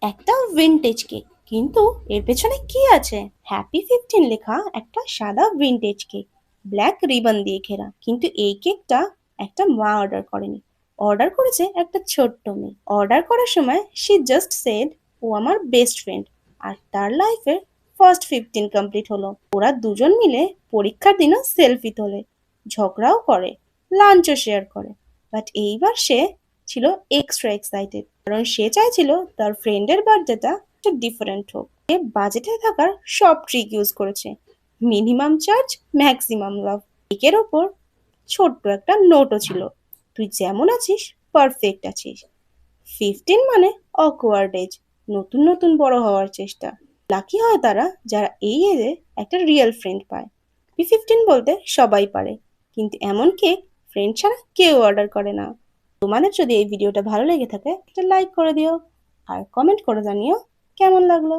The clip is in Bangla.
একটা ভিনটেজ কেক, কিন্তু এর পেছনে কি আছে? হ্যাপি 15 লেখা একটা সাদা ভিনটেজ কেক, ব্ল্যাক রিবন দিয়ে ঘেরা। কিন্তু এই কেকটা একটা মা অর্ডার করেনি, অর্ডার করেছে একটা ছোট্ট মেয়ে। অর্ডার করার সময় শি জাস্ট সেড ও আমার বেস্ট ফ্রেন্ড, আর তার লাইফের ফার্স্ট 15 কমপ্লিট হলো। ওরা দুজন মিলে পরীক্ষার দিনও সেলফি তোলে, ঝগড়াও করে, লাঞ্চও শেয়ার করে। বাট এইবার সে ছিল এক্সট্রা এক্সাইটেড, কারণ সে চাইছিল তার ফ্রেন্ডের বার্থডেটা একটু ডিফারেন্ট হোক। সে বাজেটে থাকার সব ট্রিক ইউজ করেছে, মিনিমাম চার্জ, ম্যাক্সিমাম লাভ। কেকের ওপর ছোট্ট একটা নোটও ছিল, তুই যেমন আছিস পারফেক্ট আছিস। 15 মানে অকওয়ার্ড এজ, নতুন নতুন বড় হওয়ার চেষ্টা। লাকি হয় তারা যারা এই এজে একটা রিয়েল ফ্রেন্ড পায়। P15 বলতে সবাই পারে, কিন্তু এমন কেক ফ্রেন্ড ছাড়া কেউ অর্ডার করে না। তোমাদের যদি এই ভিডিওটা ভালো লেগে থাকে একটা লাইক করে দিও, আর কমেন্ট করে জানিও কেমন লাগলো।